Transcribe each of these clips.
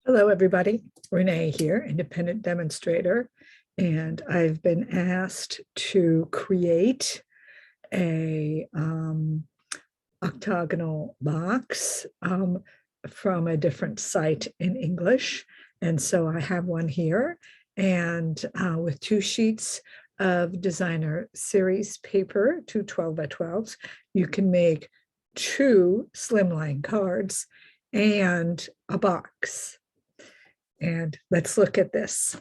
Hello, everybody. Renee here, independent demonstrator, and I've been asked to create a octagonal box from a different site in English. And so I have one here, and with 2 sheets of designer series paper, 2 12x12s, you can make 2 slimline cards and a box. And let's look at this.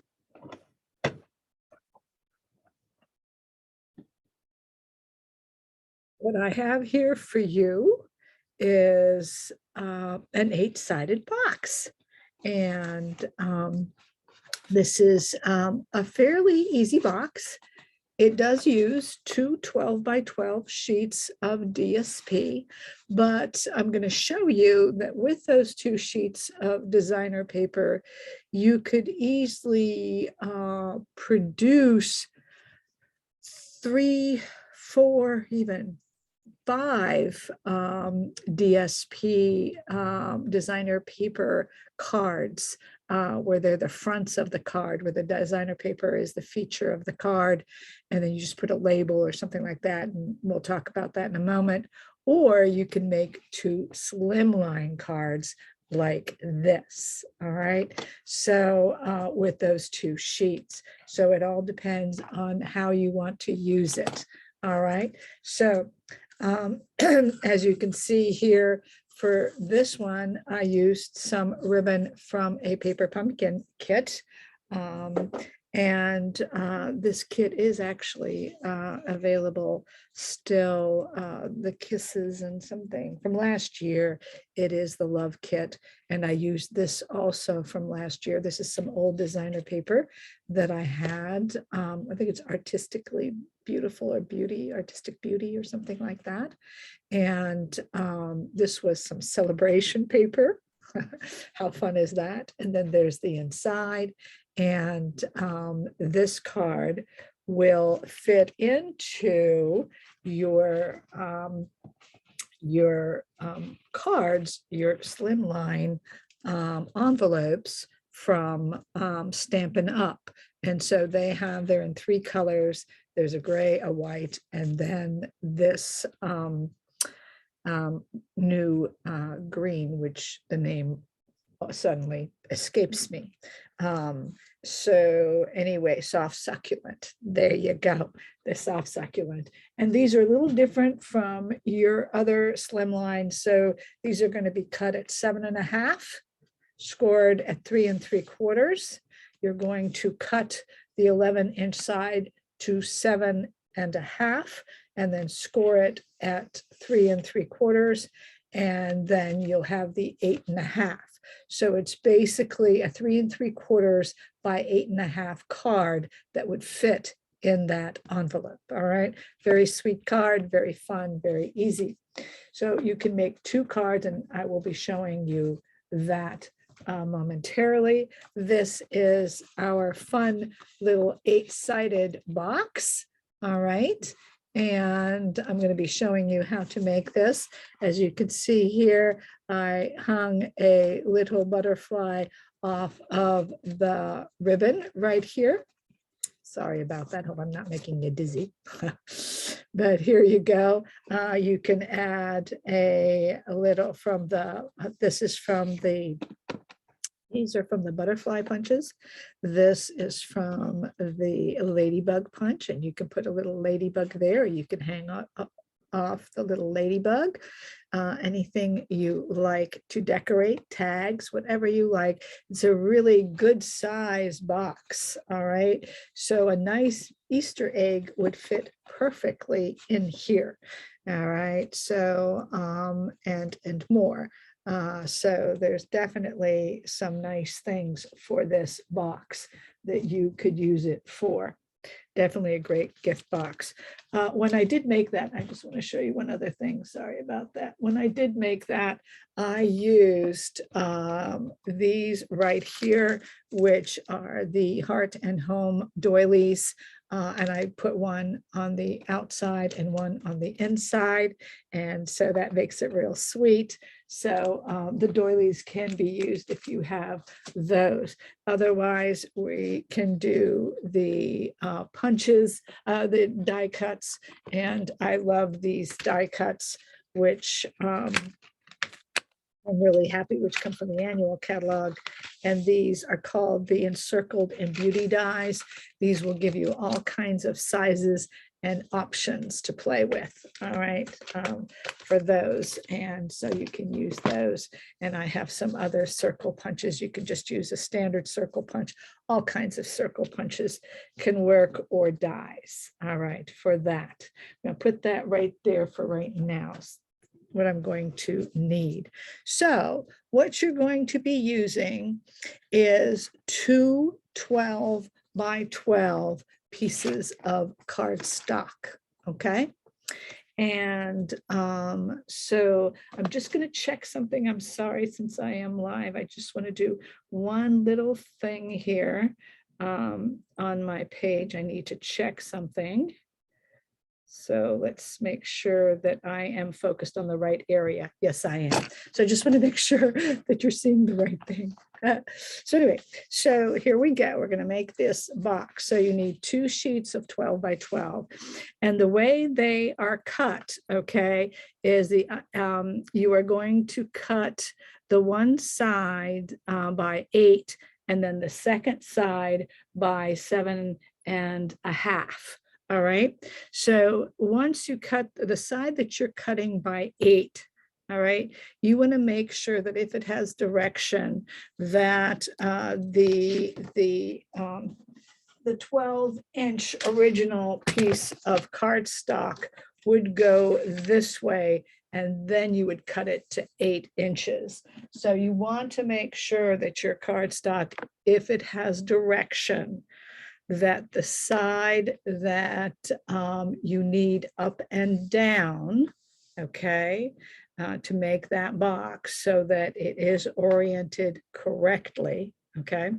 What I have here for you is an 8-sided box. And this is a fairly easy box. It does use 2 12x12 sheets of DSP, but I'm going to show you that with those 2 sheets of designer paper, you could easily produce 3, 4, even 5 DSP designer paper cards, where they're the fronts of the card, where the designer paper is the feature of the card, and then you just put a label or something like that, and we'll talk about that in a moment. Or you can make 2 slimline cards like this. All right, so with those 2 sheets, so it all depends on how you want to use it. All right, so as you can see here, for this one, I used some ribbon from a paper pumpkin kit. And this kit is actually available still, the kisses and something from last year. It is the love kit. And I used this also from last year. This is some old designer paper that I had. I think it's artistically beautiful or artistic beauty or something like that. And this was some celebration paper. How fun is that? And then there's the inside. And this card will fit into your cards, your slimline envelopes from Stampin' Up. And so they're in 3 colors. There's a gray, a white, and then this new green, which the name suddenly escapes me. So anyway, soft succulent. There you go, the soft succulent. And these are a little different from your other slimline. So these are going to be cut at 7.5, scored at 3 3/4. You're going to cut the 11-inch side to 7.5, and then score it at 3 3/4, and then you'll have the 8.5. So it's basically a 3 3/4 by 8.5 card that would fit in that envelope. All right, very sweet card, very fun, very easy. So you can make 2 cards, and I will be showing you that momentarily. This is our fun little 8-sided box. All right, and I'm going to be showing you how to make this. As you can see here, I hung a little butterfly off of the ribbon right here. Sorry about that. Hope I'm not making you dizzy. But here you go. You can add a little from the, these are from the butterfly punches. This is from the ladybug punch, and you can put a little ladybug there. You can hang off the little ladybug. Anything you like to decorate, tags, whatever you like. It's a really good size box. All right. So a nice Easter egg would fit perfectly in here. All right. So, and more. So there's definitely some nice things for this box that you could use it for. Definitely a great gift box. When I did make that, I just want to show you one other thing. Sorry about that. When I did make that, I used these right here, which are the Heart and Home doilies. and I put one on the outside and one on the inside. And so that makes it real sweet. So the doilies can be used if you have those. Otherwise, we can do the punches, the die cuts. And I love these die cuts, which I'm really happy, which come from the annual catalog. And these are called the Encircled and Beauty dies. These will give you all kinds of sizes and options to play with, all right, for those. And so you can use those. And I have some other circle punches. You can just use a standard circle punch. All kinds of circle punches can work, or dies, all right, for that. I'm gonna put that right there for right now, what I'm going to need. So what you're going to be using is two 12 by 12 pieces of cardstock, okay? And so I'm just going to check something. I'm sorry, since I am live, I just want to do one little thing here on my page. I need to check something. So let's make sure that I am focused on the right area. Yes, I am. So I just want to make sure that you're seeing the right thing. So anyway, so here we go. We're going to make this box. So you need 2 sheets of 12 by 12. And the way they are cut, okay, is you are going to cut the one side by 8, and then the second side by 7.5. All right. So once you cut the side that you're cutting by 8, all right, you want to make sure that if it has direction, that the 12-inch original piece of cardstock would go this way, and then you would cut it to 8 inches. So you want to make sure that your cardstock, if it has direction, that the side that you need up and down, okay, to make that box so that it is oriented correctly, okay,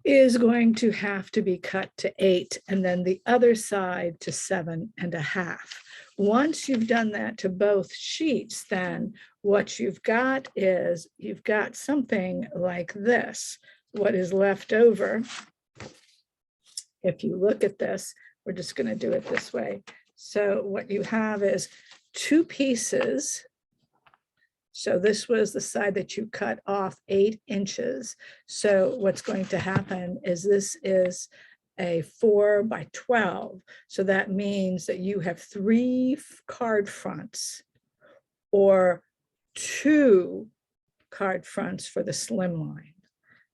is going to have to be cut to 8, and then the other side to 7.5. Once you've done that to both sheets, then what you've got is you've got something like this. What is left over, if you look at this, we're just going to do it this way. So what you have is 2 pieces. So this was the side that you cut off 8 inches. So what's going to happen is this is a 4 by 12. So that means that you have 3 card fronts, or 2 card fronts for the slimline.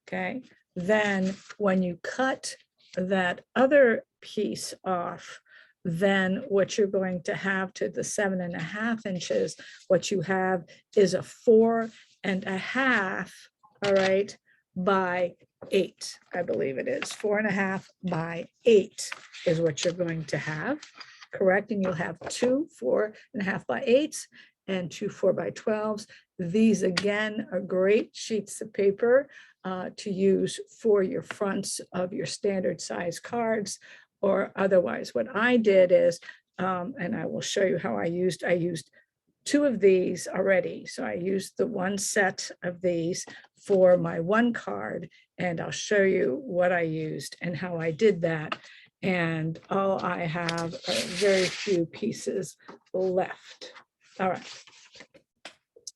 Okay. Then when you cut that other piece off, then what you're going to have to the 7.5 inches, what you have is a 4.5, all right, by 8, I believe it is 4.5 by 8 is what you're going to have, correct? And you'll have 2 4.5 by 8s and 2 4 by 12s. These again are great sheets of paper to use for your fronts of your standard size cards, or otherwise. What I did is, and I will show you how I used 2 of these already. So I used the one set of these for my one card, and I'll show you what I used and how I did that. And all I have are very few pieces left. All right.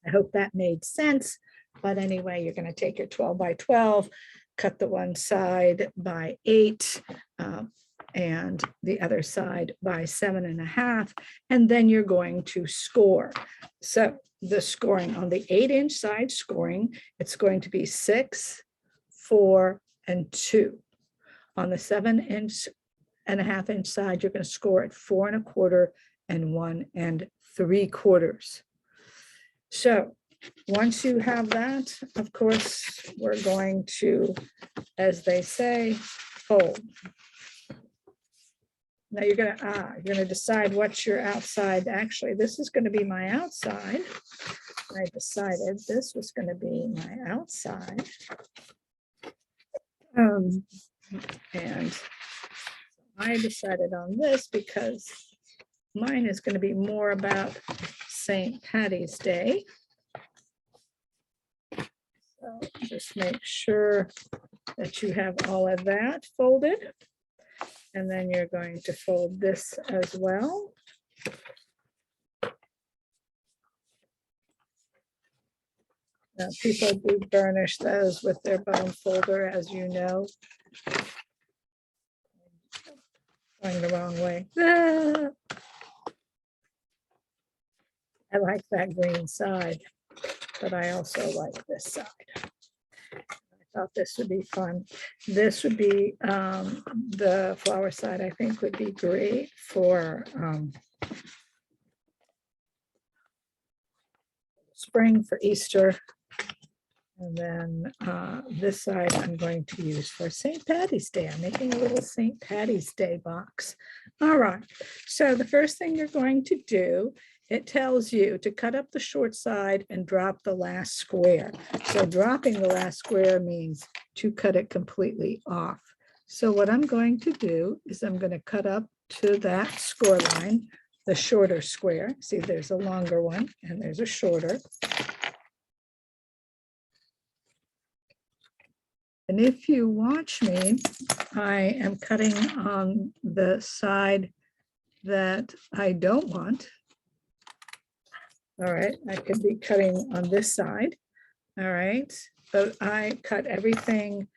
I hope that made sense. But anyway, you're going to take your 12 by 12, cut the one side by 8, and the other side by 7.5, and then you're going to score. So the scoring on the 8-inch side scoring, it's going to be 6, 4, and 2. On the 7.5-inch side, you're going to score at 4 1/4 and 1 3/4. So once you have that, of course, we're going to, as they say, fold. Now you're gonna decide what's your outside. Actually, this is going to be my outside. I decided this was going to be my outside. And I decided on this because mine is going to be more about St. Patty's Day. So just make sure that you have all of that folded. And then you're going to fold this as well. Now, people do burnish those with their bone folder, as you know. Going the wrong way. Ah! I like that green side, but I also like this side. I thought this would be fun. This would be the flower side, I think would be great for spring, for Easter. And then this side I'm going to use for St. Patty's Day. I'm making a little St. Patty's Day box. All right, so the first thing you're going to do, it tells you to cut up the short side and drop the last square. So dropping the last square means to cut it completely off. So what I'm going to do is I'm going to cut up to that score line, the shorter square. See, there's a longer one and there's a shorter. And if you watch me, I am cutting on the side that I don't want. All right, I could be cutting on this side. All right, but I cut everything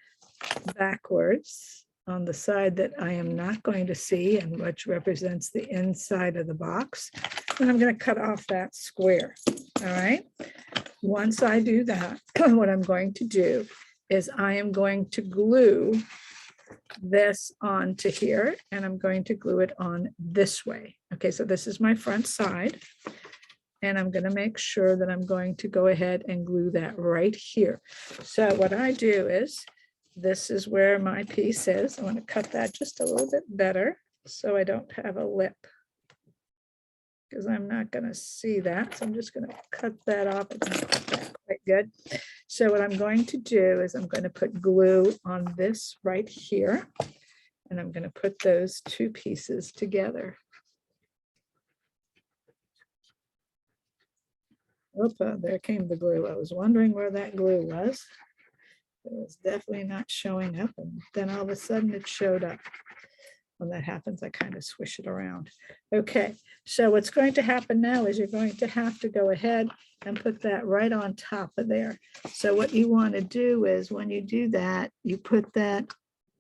backwards on the side that I am not going to see, and which represents the inside of the box. And I'm going to cut off that square. All right, once I do that, what I'm going to do is I am going to glue this onto here, and I'm going to glue it on this way. Okay, so this is my front side, and I'm going to make sure that I'm going to go ahead and glue that right here. So what I do is, this is where my piece is. I want to cut that just a little bit better so I don't have a lip, because I'm not going to see that. So I'm just going to cut that off. It's not that quite good. So what I'm going to do is I'm going to put glue on this right here, and I'm going to put those two pieces together. Opa, there came the glue. I was wondering where that glue was. It was definitely not showing up, and then all of a sudden it showed up. When that happens, I kind of swish it around. Okay, so what's going to happen now is you're going to have to go ahead and put that right on top of there. So what you want to do is when you do that, you put that,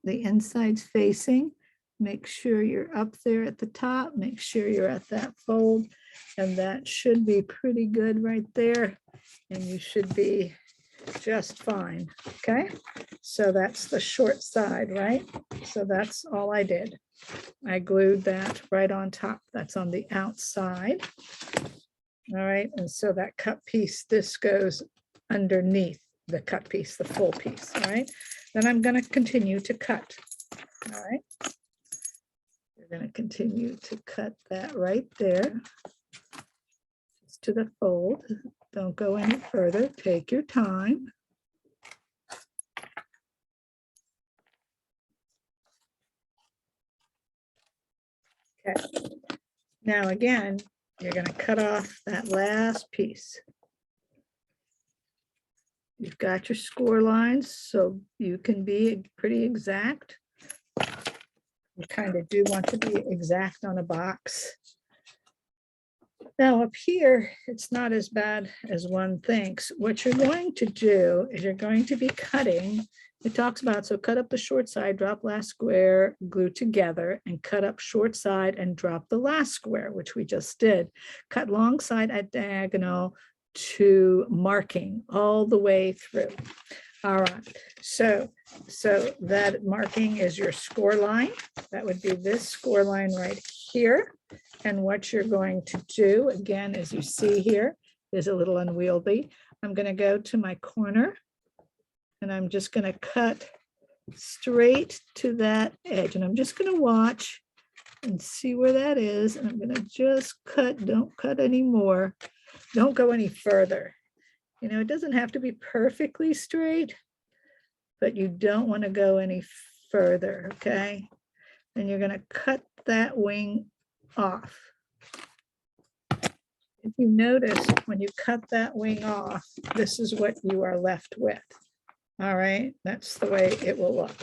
the insides facing, make sure you're up there at the top, make sure you're at that fold, and that should be pretty good right there. And you should be just fine. Okay, so that's the short side, right? So that's all I did. I glued that right on top. That's on the outside. All right, and so that cut piece, this goes underneath the cut piece, the full piece. All right, then I'm going to continue to cut. All right, you're going to continue to cut that right there. Just to the fold. Don't go any further. Take your time. Okay. Now again, you're going to cut off that last piece. You've got your score lines, so you can be pretty exact. You kind of do want to be exact on a box. Now up here, it's not as bad as one thinks. What you're going to do is you're going to be cutting. It talks about, so cut up the short side, drop last square, glue together, and cut up short side and drop the last square, which we just did. Cut long side at diagonal to marking all the way through. All right, so that marking is your score line. That would be this score line right here. And what you're going to do, again, as you see here, is a little unwieldy. I'm going to go to my corner, and I'm just going to cut straight to that edge. And I'm just going to watch and see where that is. And I'm going to just cut, don't cut anymore. Don't go any further. You know, it doesn't have to be perfectly straight, but you don't want to go any further, okay? and you're going to cut that wing off. If you notice, when you cut that wing off, this is what you are left with. All right, that's the way it will look.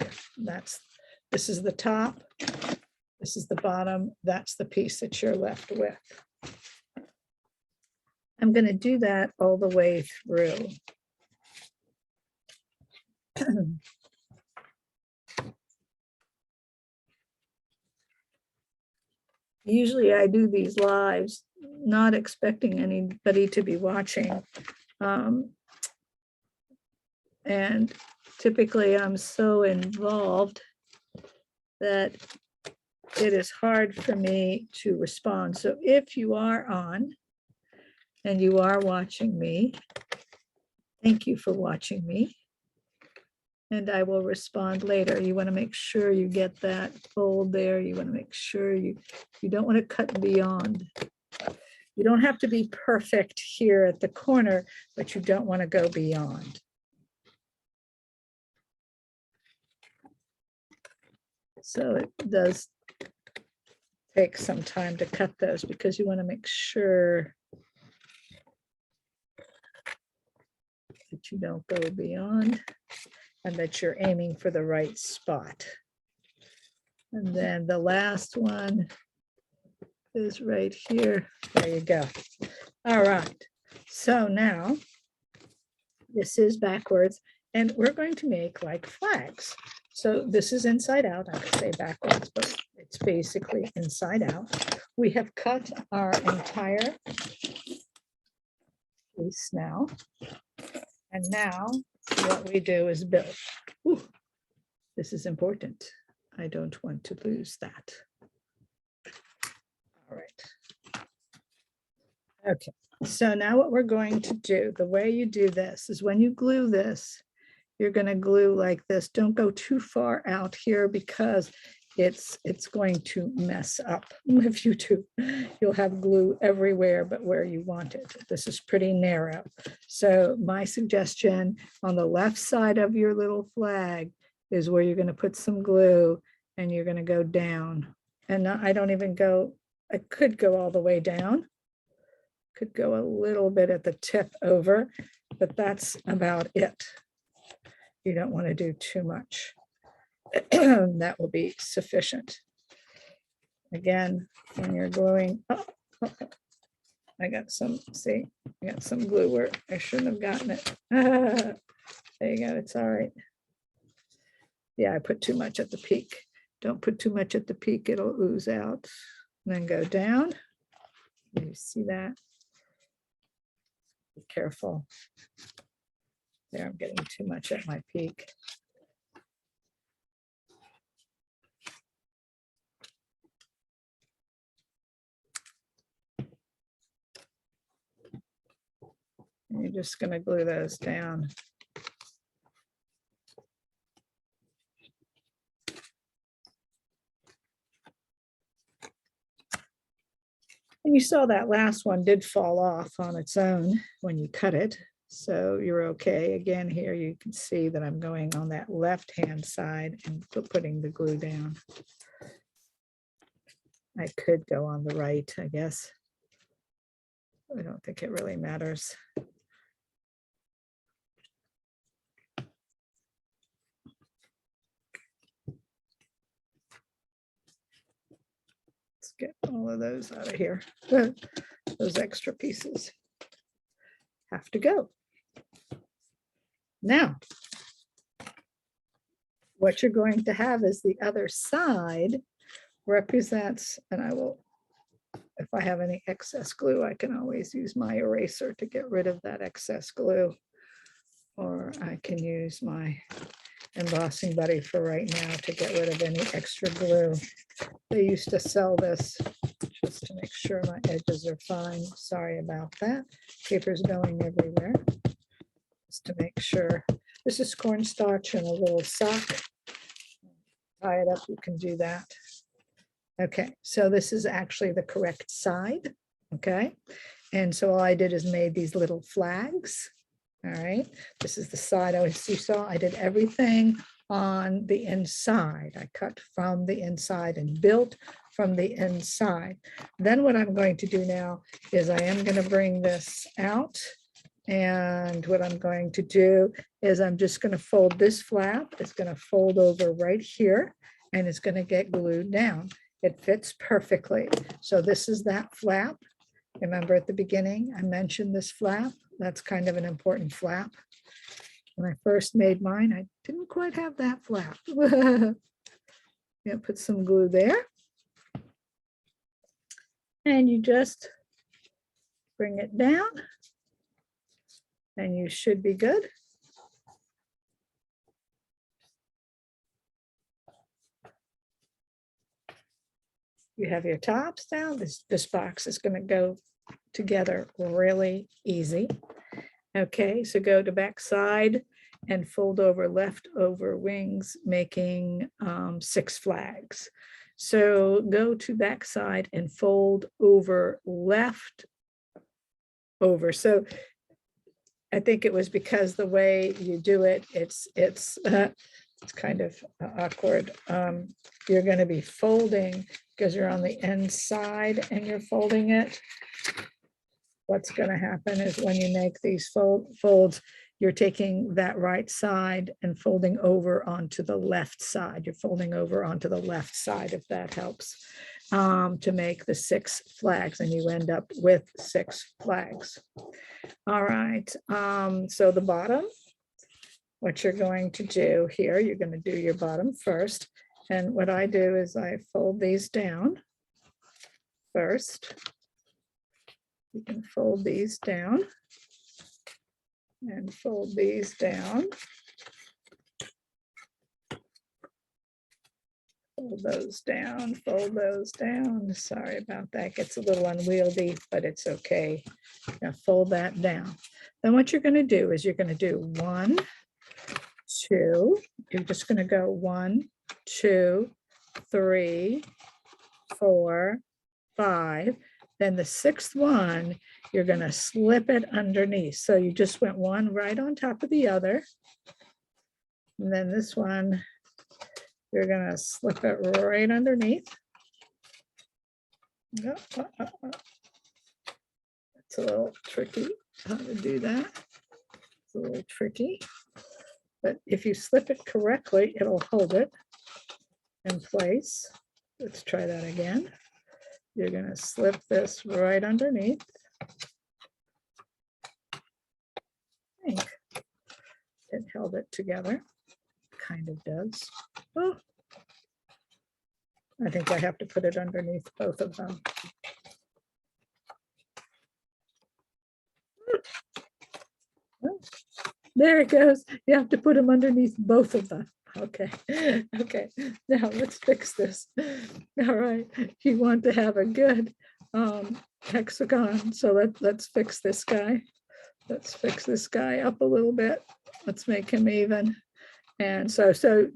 This is the top, this is the bottom, that's the piece that you're left with. I'm going to do that all the way through. Usually I do these lives, not expecting anybody to be watching. And typically I'm so involved that it is hard for me to respond. So if you are on and you are watching me, thank you for watching me. And I will respond later. You want to make sure you get that fold there. You want to make sure you don't want to cut beyond. You don't have to be perfect here at the corner, but you don't want to go beyond. So it does take some time to cut those because you want to make sure that you don't go beyond and that you're aiming for the right spot. And then the last one is right here. There you go. All right. So now this is backwards and we're going to make like flags. So this is inside out. I could say backwards, but it's basically inside out. We have cut our entire piece now. And now what we do is build. Ooh, this is important. I don't want to lose that. All right. Okay, so now what we're going to do, the way you do this is when you glue this, you're going to glue like this. Don't go too far out here because it's going to mess up. If you do, you'll have glue everywhere but where you want it. This is pretty narrow. So my suggestion on the left side of your little flag is where you're going to put some glue and you're going to go down. And I don't even go, I could go all the way down. Could go a little bit at the tip over, but that's about it. You don't want to do too much. That will be sufficient. Again, when you're gluing, I got some, see, I got some glue where I shouldn't have gotten it. There you go, it's all right. Yeah, I put too much at the peak. Don't put too much at the peak, it'll ooze out. And then go down. You see that? Be careful. There, I'm getting too much at my peak. And you're just going to glue those down. And you saw that last one did fall off on its own when you cut it. So you're okay. Again, here you can see that I'm going on that left-hand side and putting the glue down. I could go on the right, I guess. I don't think it really matters. Let's get all of those out of here. Those extra pieces have to go. Now, what you're going to have is the other side represents, and I will, if I have any excess glue, I can always use my eraser to get rid of that excess glue, or I can use my embossing buddy for right now to get rid of any extra glue. They used to sell this just to make sure my edges are fine. Sorry about that. Paper's going everywhere. Just to make sure. This is cornstarch and a little sock. Tie it up, you can do that. Okay, so this is actually the correct side, okay? And so all I did is made these little flags, all right? This is the side, as you saw, I did everything on the inside. I cut from the inside and built from the inside. Then what I'm going to do now is I am going to bring this out. And what I'm going to do is I'm just going to fold this flap. It's going to fold over right here and it's going to get glued down. It fits perfectly. So this is that flap. Remember at the beginning, I mentioned this flap. That's kind of an important flap. When I first made mine, I didn't quite have that flap. Yeah, put some glue there. And you just bring it down and you should be good. You have your tops down. This box is going to go together really easy. Okay, so go to back side and fold over leftover wings, making 6 flags. So go to back side and fold over left over. So I think it was because the way you do it, it's kind of awkward. You're going to be folding because you're on the inside and you're folding it. What's going to happen is when you make these folds, you're taking that right side and folding over onto the left side. You're folding over onto the left side, if that helps, to make the 6 flags, and you end up with 6 flags. All right, so the bottom, what you're going to do here, you're going to do your bottom first. And what I do is I fold these down first. You can fold these down and fold these down. Fold those down, fold those down. Sorry about that, gets a little unwieldy, but it's okay. Now fold that down. Then what you're going to do is you're going to do 1, 2. You're just going to go 1, 2, 3, 4, 5. Then the 6th one, you're going to slip it underneath. So you just went one right on top of the other. And then this one, you're going to slip it right underneath. It's a little tricky how to do that. It's a little tricky. But if you slip it correctly, it'll hold it in place. Let's try that again. You're going to slip this right underneath. I think it held it together. Kind of does. Oh, I think I have to put it underneath both of them. Oh, there it goes. You have to put them underneath both of them. Okay, okay, now let's fix this. All right, you want to have a good hexagon, so let's fix this guy. Let's fix this guy up a little bit. Let's make him even. And so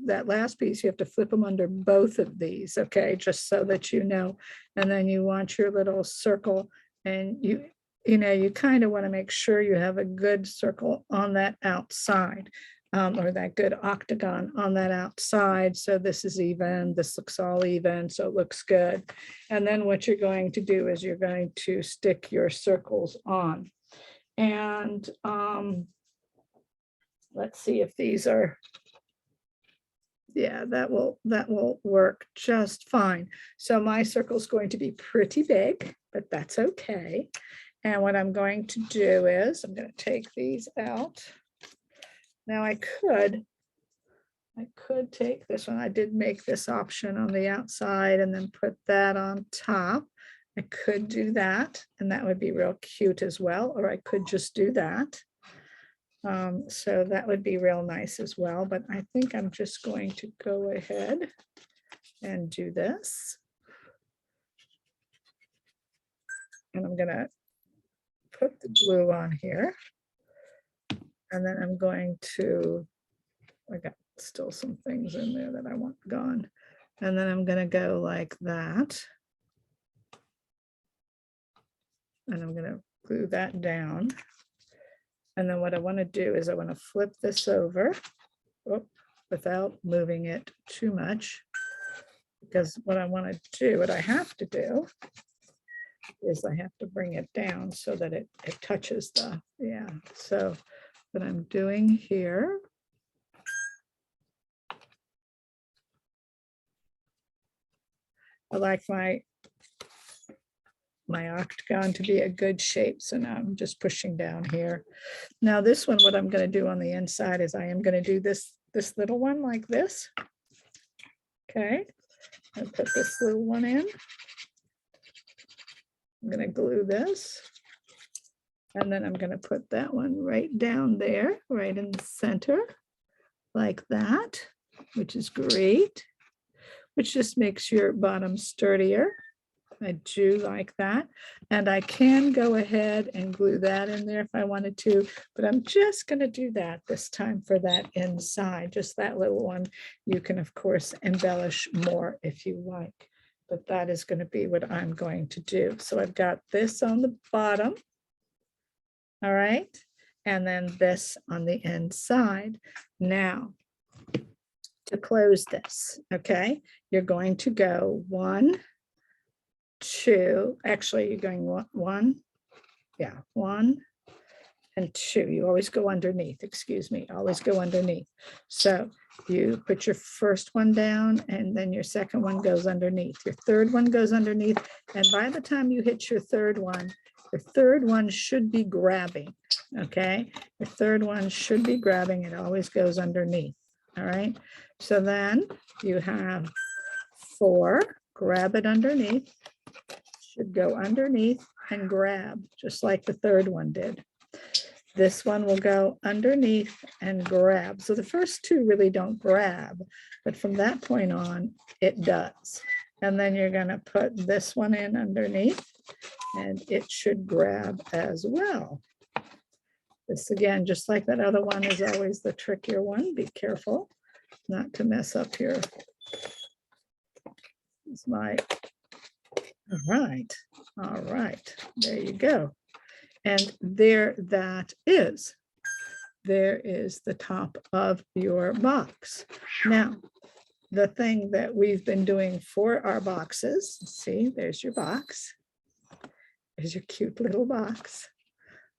that last piece, you have to flip them under both of these, okay, just so that you know. And then you want your little circle, and you kind of want to make sure you have a good circle on that outside. Or that good octagon on that outside. So this is even, this looks all even, so it looks good. And then what you're going to do is you're going to stick your circles on. And let's see if these are, yeah, that will work just fine. So my circle is going to be pretty big, but that's okay. And what I'm going to do is I'm going to take these out. Now I could take this one. I did make this option on the outside and then put that on top. I could do that, and that would be real cute as well, or I could just do that. So that would be real nice as well, but I think I'm just going to go ahead and do this. And I'm gonna put the glue on here. And then I'm going to, I got still some things in there that I want gone. And then I'm going to go like that. And I'm going to glue that down. And then what I want to do is I want to flip this over. Oh, without moving it too much. Because what I want to do, what I have to do is I have to bring it down so that it touches the, yeah. So what I'm doing here, I like my octagon to be a good shape. So now I'm just pushing down here. Now this one, what I'm going to do on the inside is I am going to do this little one like this. Okay, I'll put this little one in. I'm going to glue this. And then I'm going to put that one right down there, right in the center, like that, which is great, which just makes your bottom sturdier. I do like that. And I can go ahead and glue that in there if I wanted to, but I'm just going to do that this time for that inside, just that little one. You can, of course, embellish more if you like, but that is going to be what I'm going to do. So I've got this on the bottom. All right. And then this on the inside. Now, to close this, okay, you're going to go 1, 2, actually you're going 1, yeah, 1 and 2. You always go underneath, excuse me, always go underneath. So you put your first one down and then your second one goes underneath. Your third one goes underneath. And by the time you hit your third one should be grabbing, okay? Your third one should be grabbing. It always goes underneath, all right? So then you have 4, grab it underneath, should go underneath and grab, just like the third one did. This one will go underneath and grab. So the first 2 really don't grab, but from that point on, it does. And then you're going to put this one in underneath, and it should grab as well. This again, just like that other one, is always the trickier one. Be careful not to mess up your, it's my, all right, there you go. And there that is. There is the top of your box. Now, the thing that we've been doing for our boxes, see, there's your box. There's your cute little box,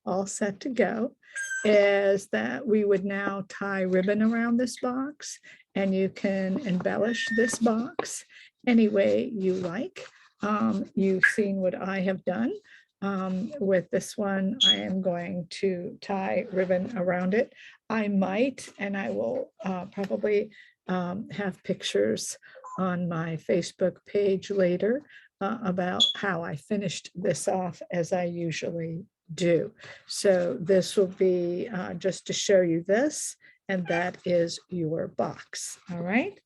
all set to go, is that we would now tie ribbon around this box, and you can embellish this box any way you like. You've seen what I have done. With this one, I am going to tie ribbon around it. I might, and I will probably have pictures on my Facebook page later about how I finished this off, as I usually do. So this will be just to show you this, and that is your box. All right.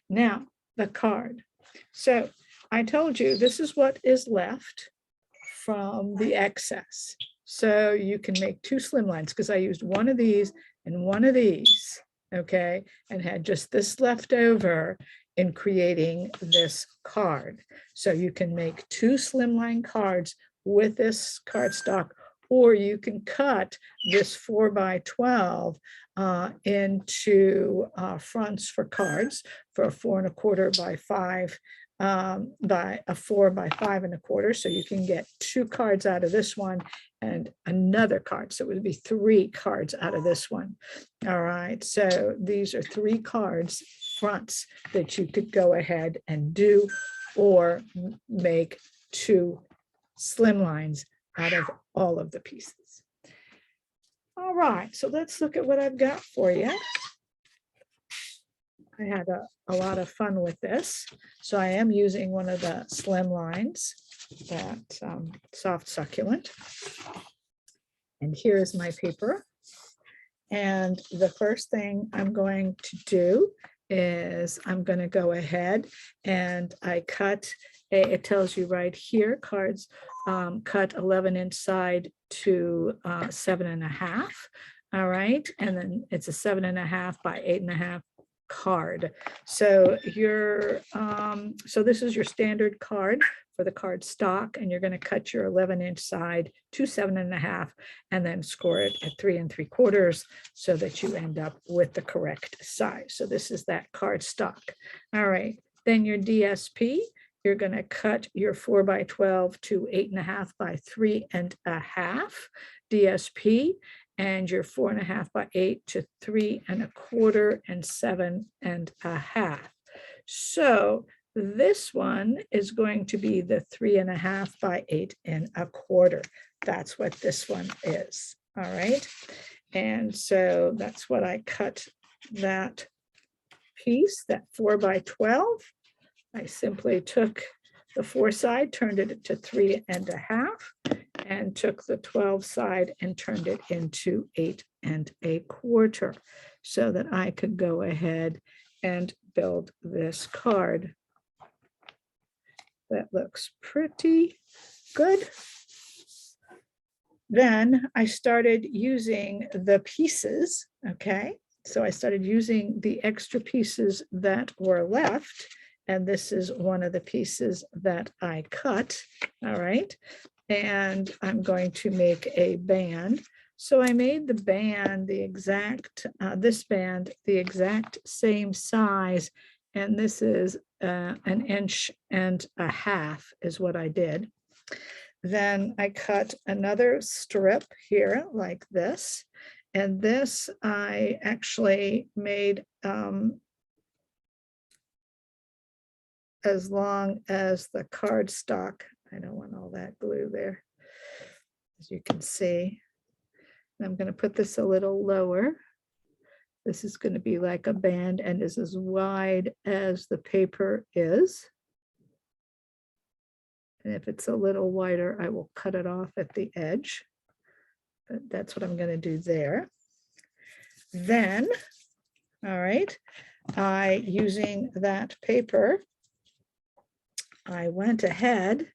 Now, the card. So I told you this is what is left from the excess. So you can make 2 slimlines, because I used one of these and one of these, okay, and had just this left over in creating this card. So you can make 2 slimline cards with this cardstock, or you can cut this 4x12 into fronts for cards for a 4 1/4 by 5 by a 4 by 5 1/4. So you can get 2 cards out of this one and another card. So it would be 3 cards out of this one. All right. So these are 3 cards fronts that you could go ahead and do, or make 2 slimlines out of all of the pieces. All right. So let's look at what I've got for you. I had a lot of fun with this. So I am using one of the slimlines, that soft succulent. And here is my paper. And the first thing I'm going to do is I'm going to go ahead and I cut, it tells you right here, cards cut 11 inside to 7.5. All right. And then it's a 7.5 by 8.5 card. So your so this is your standard card for the card stock, and you're going to cut your 11-inch side to 7.5 and then score it at 3 3/4 so that you end up with the correct size. So this is that card stock. All right, then your DSP, you're going to cut your 4x12 to 8.5 by 3.5 DSP, and your 4.5 by 8 to 3 1/4 and 7.5. So this one is going to be the 3.5 by 8 1/4. That's what this one is. All right. And so that's what I cut that piece, that 4x12. I simply took the 4 side, turned it to 3.5, and took the 12 side and turned it into 8 1/4 so that I could go ahead and build this card. That looks pretty good. Then I started using the pieces, okay? So I started using the extra pieces that were left, and this is one of the pieces that I cut, all right? And I'm going to make a band. So I made the band the exact, this band the exact same size, and this is 1.5 inches is what I did. Then I cut another strip here like this, and this I actually made as long as the cardstock. I don't want all that glue there, as you can see. I'm going to put this a little lower. This is going to be like a band and is as wide as the paper is. And if it's a little wider, I will cut it off at the edge. But that's what I'm going to do there. Then, all right, using that paper, I went ahead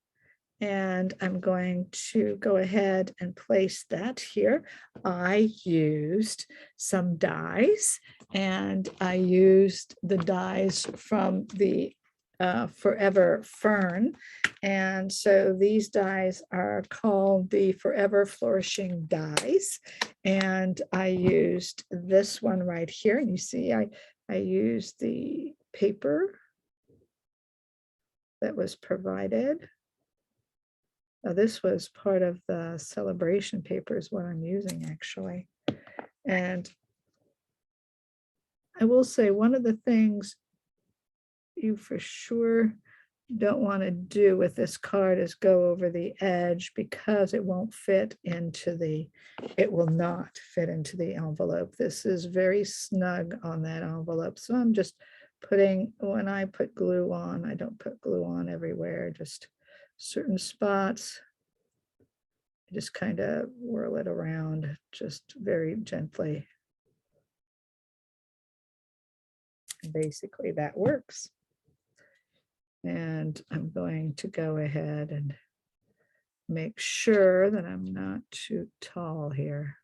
and I'm going to go ahead and place that here. I used some dies, and I used the dies from the Forever Fern. And so these dies are called the Forever Flourishing dies. And I used this one right here. And you see, I used the paper that was provided. Now, this was part of the celebration paper is what I'm using actually. And I will say one of the things you for sure don't want to do with this card is go over the edge, because it won't fit into it will not fit into the envelope. This is very snug on that envelope. So I'm just putting, when I put glue on, I don't put glue on everywhere, just certain spots. I just kind of whirl it around just very gently. And basically that works. And I'm going to go ahead and make sure that I'm not too tall here.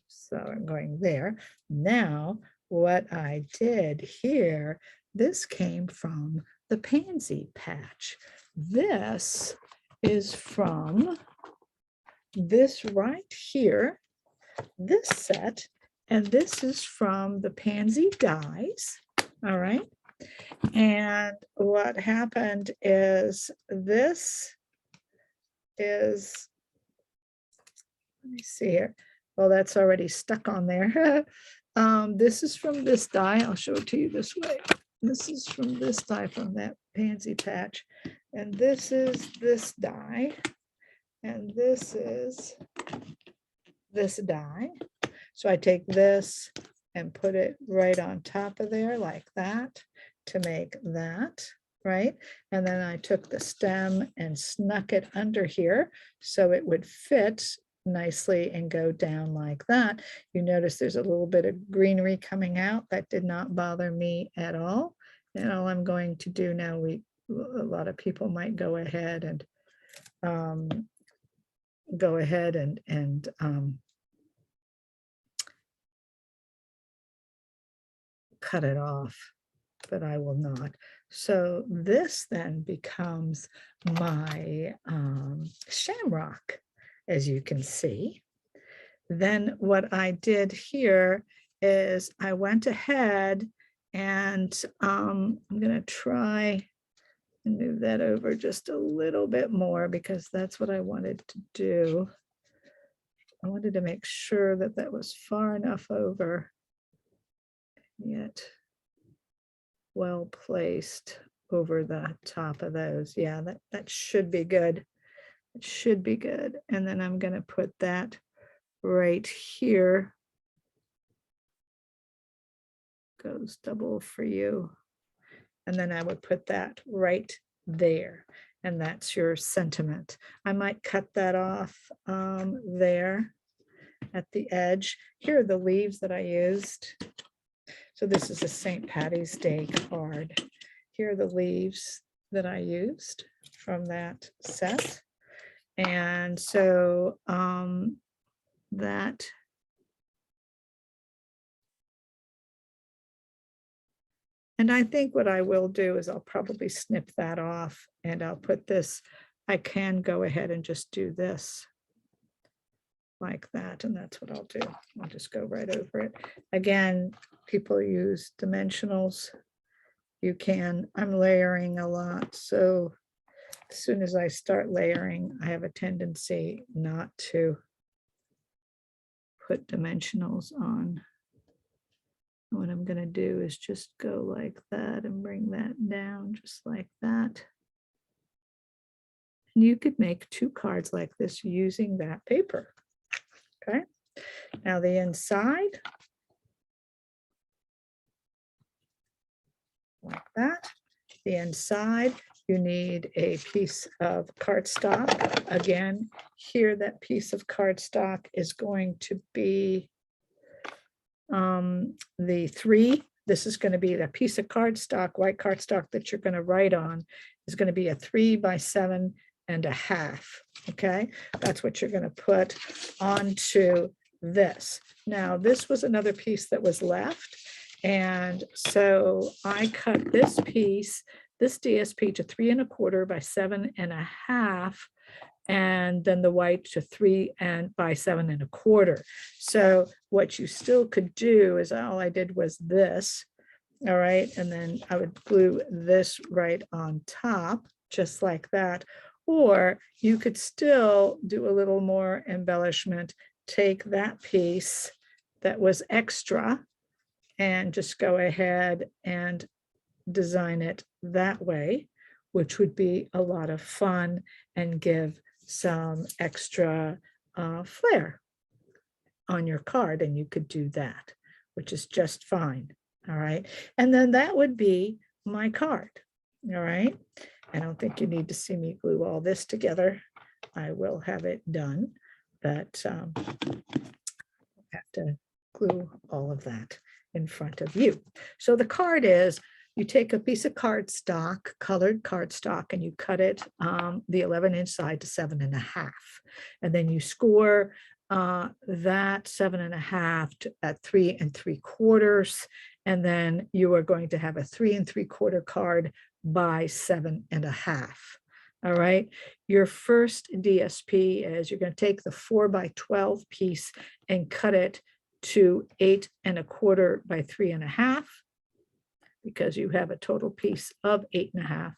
So I'm going there. Now, what I did here, this came from the pansy patch. This is from this right here, this set. And this is from the pansy dies, all right? And what happened is this is, let me see here. Well, that's already stuck on there. This is from this die. I'll show it to you this way. This is from this die from that pansy patch. And this is this die. And this is this die. So I take this and put it right on top of there like that to make that, right? And then I took the stem and snuck it under here so it would fit nicely and go down like that. You notice there's a little bit of greenery coming out. That did not bother me at all. And all I'm going to do now, a lot of people might go ahead and cut it off. but I will not. So this then becomes my shamrock, as you can see. Then what I did here is I went ahead and I'm going to try and move that over just a little bit more because that's what I wanted to do. I wanted to make sure that that was far enough over, yet well placed over the top of those. Yeah, that should be good. It should be good. And then I'm going to put that right here. Goes double for you. And then I would put that right there. And that's your sentiment. I might cut that off there at the edge. Here are the leaves that I used. So this is a St. Patty's Day card. Here are the leaves that I used from that set. And so that and I think what I will do is I'll probably snip that off and I'll put this, I can go ahead and just do this like that. And that's what I'll do. I'll just go right over it. Again, people use dimensionals. You can, I'm layering a lot. So as soon as I start layering, I have a tendency not to put dimensionals on. What I'm going to do is just go like that and bring that down just like that. And you could make two cards like this using that paper. Okay. Now the inside, like that. The inside, you need a piece of cardstock. Again, here that piece of cardstock is going to be the 3. This is going to be the piece of cardstock, white cardstock that you're going to write on is going to be a 3 by 7.5. Okay, that's what you're going to put onto this. Now, this was another piece that was left. And so I cut this piece, this DSP to 3 1/4 by 7.5. And then the white to 3 by 7 1/4. So what you still could do is all I did was this, all right, and then I would glue this right on top, just like that. Or you could still do a little more embellishment, take that piece that was extra and just go ahead and design it that way, which would be a lot of fun and give some extra flair on your card, and you could do that, which is just fine. All right, and then that would be my card. All right, I don't think you need to see me glue all this together. I will have it done, but I have to glue all of that in front of you. So the card is, you take a piece of cardstock, colored cardstock, and you cut it the 11-inch side to 7.5. And then you score that 7.5 at 3 3/4. And then you are going to have a 3 3/4 card by 7.5. All right. Your first DSP is you're going to take the 4 by 12 piece and cut it to 8 1/4 by 3.5. because you have a total piece of 8.5.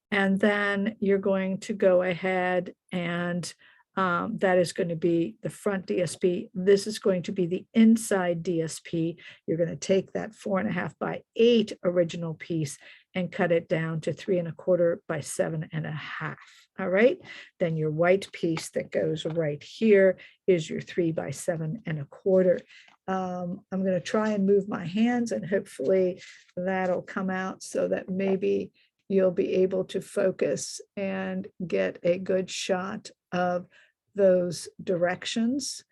And then you're going to go ahead and that is going to be the front DSP. This is going to be the inside DSP. You're going to take that 4.5 by 8 original piece and cut it down to 3 1/4 by 7.5. All right. Then your white piece that goes right here is your 3 by 7.25. I'm going to try and move my hands, and hopefully that'll come out so that maybe you'll be able to focus and get a good shot of those directions.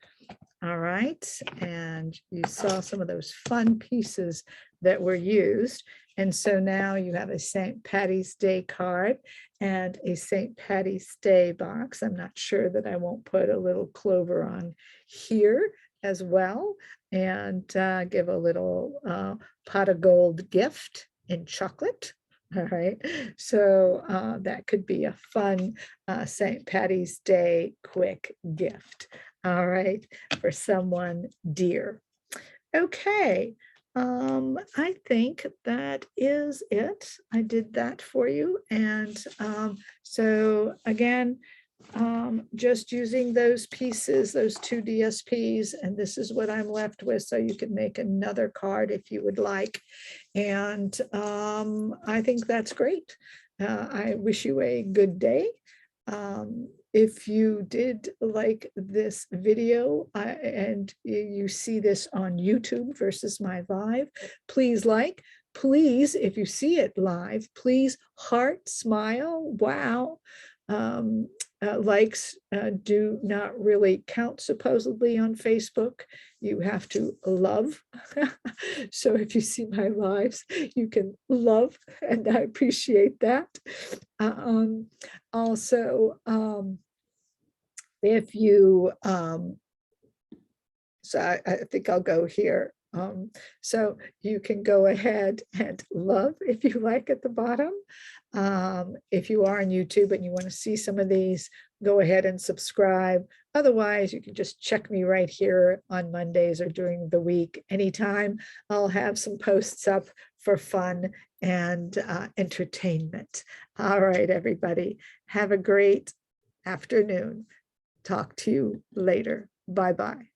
All right, and you saw some of those fun pieces that were used. And so now you have a St. Patty's Day card and a St. Patty's Day box. I'm not sure that I won't put a little clover on here as well, and give a little pot of gold gift in chocolate. All right, so that could be a fun St. Patty's Day quick gift. All right, for someone dear. Okay, I think that is it. I did that for you. And so again, just using those pieces, those two DSPs, and this is what I'm left with. So you can make another card if you would like. And I think that's great. I wish you a good day. If you did like this video and you see this on YouTube versus my live, please like. Please, if you see it live, please heart, smile, wow. Likes do not really count supposedly on Facebook. You have to love. So if you see my lives, you can love, and I appreciate that. Also, if you, so I think I'll go here. So you can go ahead and love if you like at the bottom. If you are on YouTube and you want to see some of these, go ahead and subscribe. Otherwise, you can just check me right here on Mondays or during the week. Anytime I'll have some posts up for fun and entertainment. All right, everybody, have a great afternoon. Talk to you later. Bye-bye.